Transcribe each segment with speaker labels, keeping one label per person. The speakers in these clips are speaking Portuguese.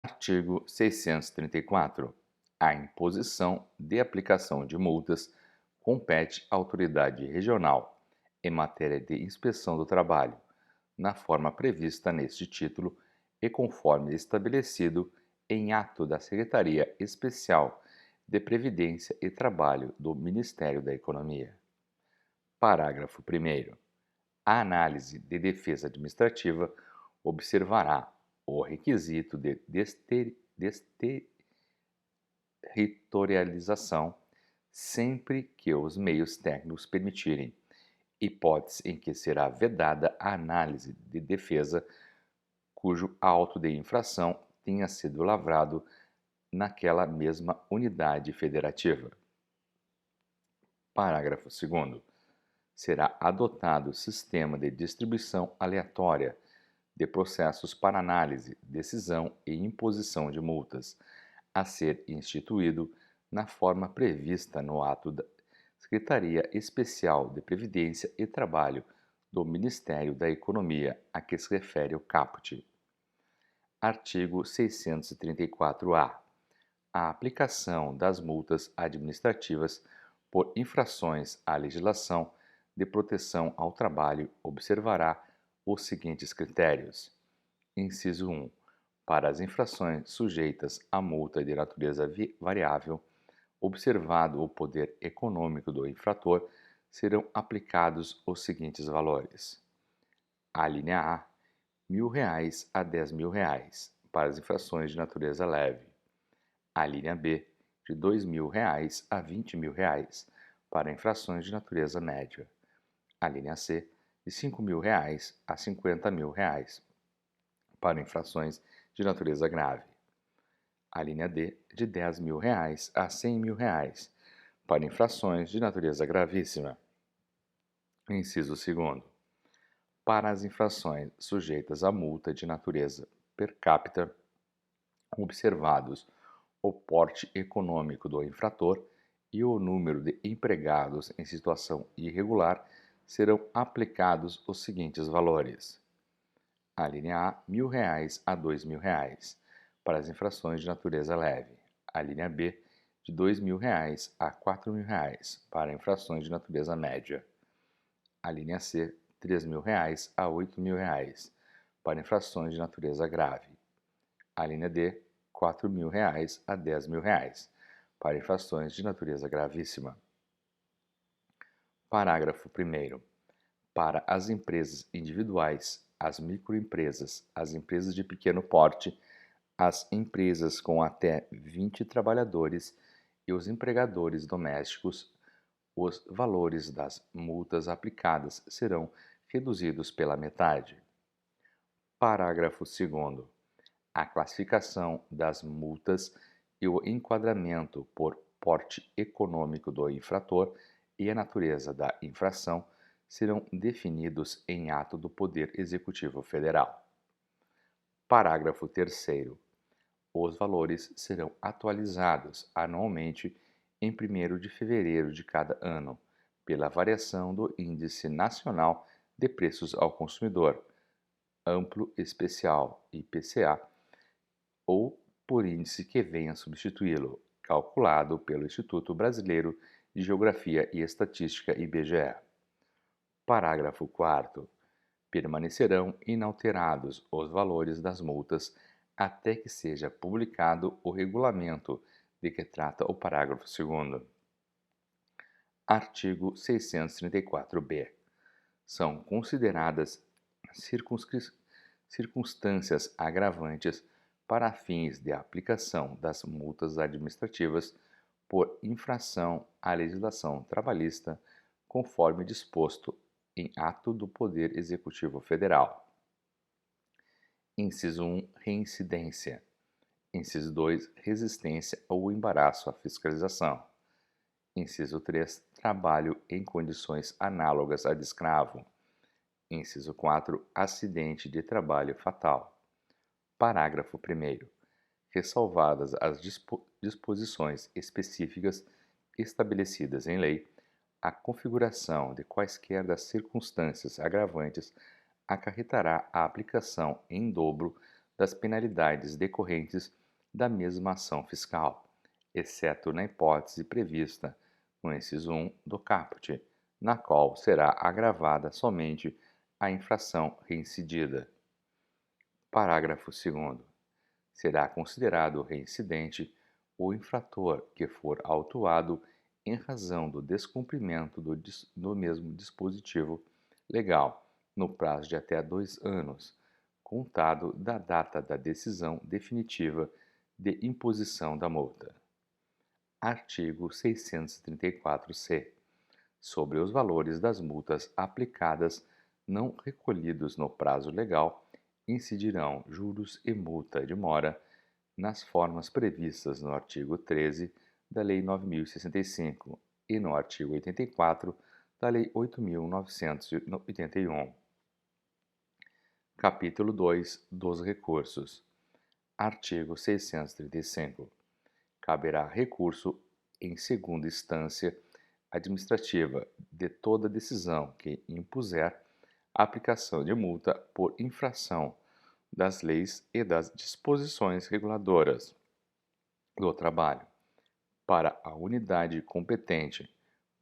Speaker 1: Artigo 634. A imposição de aplicação de multas compete à autoridade regional em matéria de inspeção do trabalho, na forma prevista neste título e conforme estabelecido em ato da Secretaria Especial de Previdência e Trabalho do Ministério da Economia. Parágrafo 1º. A análise de defesa administrativa observará o requisito de desterritorialização sempre que os meios técnicos permitirem, hipótese em que será vedada a análise de defesa cujo auto de infração tenha sido lavrado naquela mesma unidade federativa. Parágrafo 2º. Será adotado sistema de distribuição aleatória de processos para análise, decisão e imposição de multas, a ser instituído na forma prevista no ato da Secretaria Especial de Previdência e Trabalho do Ministério da Economia, a que se refere o caput. Artigo 634-A. A aplicação das multas administrativas por infrações à legislação de proteção ao trabalho observará os seguintes critérios. Inciso 1. Para as infrações sujeitas à multa de natureza variável, observado o poder econômico do infrator, serão aplicados os seguintes valores. A linha A, R$ 1.000 a R$ 10.000 para as infrações de natureza leve. A linha B, de R$ 2.000 a R$ 20.000 para infrações de natureza média. A linha C, de R$ 5.000 a R$ 50.000 para infrações de natureza grave. A linha D, de R$ 10.000 a R$ 100.000 para infrações de natureza gravíssima. Inciso 2º. Para as infrações sujeitas à multa de natureza per capita, observados o porte econômico do infrator e o número de empregados em situação irregular, serão aplicados os seguintes valores. A linha A, R$ 1.000 a R$ 2.000 para as infrações de natureza leve. A linha B, de R$ 2.000 a R$ 4.000 para infrações de natureza média. A linha C, R$ 3.000 a R$ 8.000 para infrações de natureza grave. A linha D, R$ 4.000 a R$ 10.000 para infrações de natureza gravíssima. Parágrafo 1º. Para as empresas individuais, as microempresas, as empresas de pequeno porte, as empresas com até 20 trabalhadores e os empregadores domésticos, os valores das multas aplicadas serão reduzidos pela metade. Parágrafo 2º. A classificação das multas e o enquadramento por porte econômico do infrator e a natureza da infração serão definidos em ato do Poder Executivo Federal. Parágrafo 3º. Os valores serão atualizados anualmente em 1º de fevereiro de cada ano, pela variação do Índice Nacional de Preços ao Consumidor, amplo especial IPCA, ou por índice que venha substituí-lo, calculado pelo Instituto Brasileiro de Geografia e Estatística IBGE. Parágrafo 4º. Permanecerão inalterados os valores das multas até que seja publicado o regulamento de que trata o parágrafo 2º. Artigo 634-B. São consideradas circunstâncias agravantes para fins de aplicação das multas administrativas por infração à legislação trabalhista, conforme disposto em ato do Poder Executivo Federal. Inciso 1. Reincidência. Inciso 2. Resistência ou embaraço à fiscalização. Inciso 3. Trabalho em condições análogas à de escravo. Inciso 4. Acidente de trabalho fatal. Parágrafo 1º. Ressalvadas as disposições específicas estabelecidas em lei, a configuração de quaisquer das circunstâncias agravantes acarretará a aplicação em dobro das penalidades decorrentes da mesma ação fiscal, exceto na hipótese prevista no inciso 1 do caput, na qual será agravada somente a infração reincidida. Parágrafo 2º. Será considerado reincidente o infrator que for autuado em razão do descumprimento do mesmo dispositivo legal, no prazo de até 2 anos, contado da data da decisão definitiva de imposição da multa. Artigo 634-C. Sobre os valores das multas aplicadas não recolhidos no prazo legal, incidirão juros e multa de mora nas formas previstas no artigo 13 da Lei 9.065 e no artigo 84 da Lei 8.981. Capítulo 2 dos recursos. Artigo 635. Caberá recurso em segunda instância administrativa de toda decisão que impuser a aplicação de multa por infração das leis e das disposições reguladoras do trabalho, para a unidade competente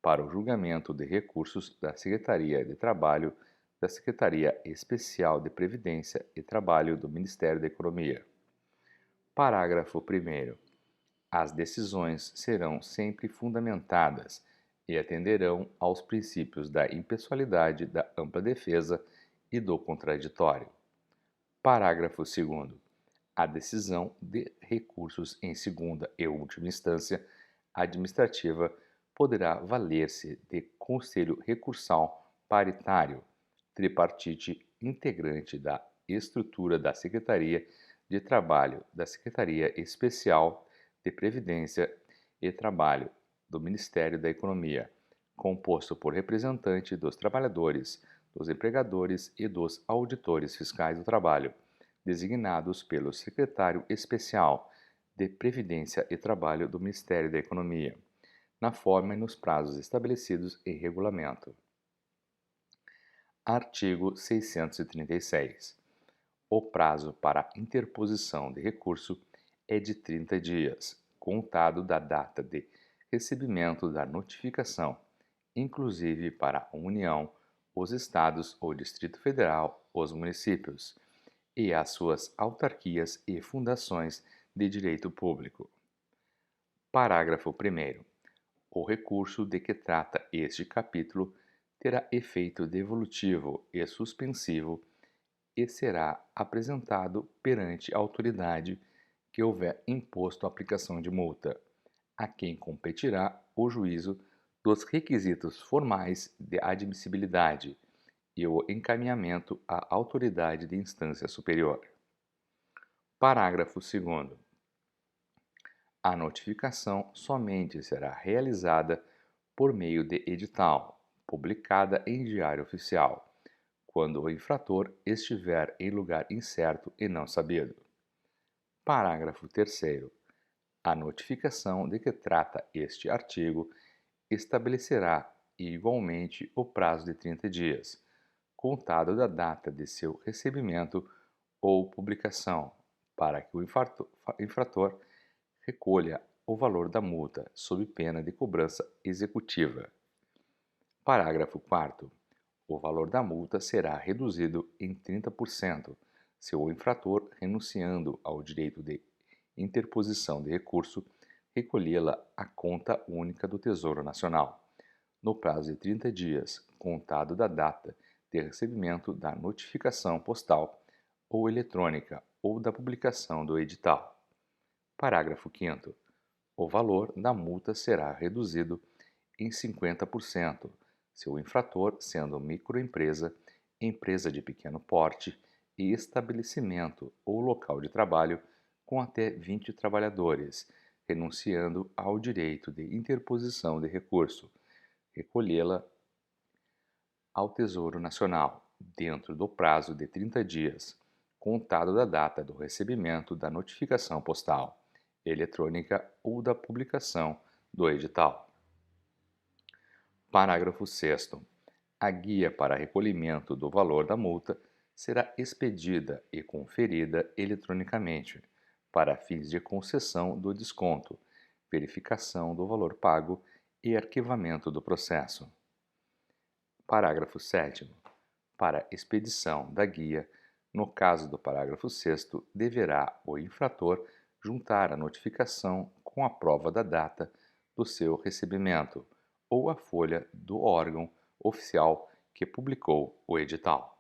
Speaker 1: para o julgamento de recursos da Secretaria de Trabalho, da Secretaria Especial de Previdência e Trabalho do Ministério da Economia. Parágrafo 1º. As decisões serão sempre fundamentadas e atenderão aos princípios da impessoalidade, da ampla defesa e do contraditório. Parágrafo 2º. A decisão de recursos em segunda e última instância administrativa poderá valer-se de conselho recursal paritário, tripartite integrante da estrutura da Secretaria de Trabalho, da Secretaria Especial de Previdência e Trabalho do Ministério da Economia, composto por representante dos trabalhadores, dos empregadores e dos auditores fiscais do trabalho, designados pelo Secretário Especial de Previdência e Trabalho do Ministério da Economia, na forma e nos prazos estabelecidos em regulamento. Artigo 636. O prazo para interposição de recurso é de 30 dias, contado da data de recebimento da notificação, inclusive para a União, os Estados, o Distrito Federal, os municípios e as suas autarquias e fundações de direito público. Parágrafo 1º. O recurso de que trata este capítulo terá efeito devolutivo e suspensivo e será apresentado perante a autoridade que houver imposto a aplicação de multa, a quem competirá o juízo dos requisitos formais de admissibilidade e o encaminhamento à autoridade de instância superior. Parágrafo 2º. A notificação somente será realizada por meio de edital, publicada em Diário Oficial, quando o infrator estiver em lugar incerto e não sabido. Parágrafo 3º. A notificação de que trata este artigo estabelecerá igualmente o prazo de 30 dias, contado da data de seu recebimento ou publicação, para que o infrator recolha o valor da multa, sob pena de cobrança executiva. Parágrafo 4º. O valor da multa será reduzido em 30% se o infrator, renunciando ao direito de interposição de recurso, recolhê-la à conta única do Tesouro Nacional, no prazo de 30 dias, contado da data de recebimento da notificação postal ou eletrônica ou da publicação do edital. Parágrafo 5º. O valor da multa será reduzido em 50% se o infrator, sendo microempresa, empresa de pequeno porte e estabelecimento ou local de trabalho com até 20 trabalhadores, renunciando ao direito de interposição de recurso, recolhê-la ao Tesouro Nacional, dentro do prazo de 30 dias, contado da data do recebimento da notificação postal, eletrônica ou da publicação do edital. Parágrafo 6º. A guia para recolhimento do valor da multa será expedida e conferida eletronicamente, para fins de concessão do desconto, verificação do valor pago e arquivamento do processo. Parágrafo 7º. Para expedição da guia, no caso do parágrafo 6º, deverá o infrator juntar a notificação com a prova da data do seu recebimento ou a folha do órgão oficial que publicou o edital.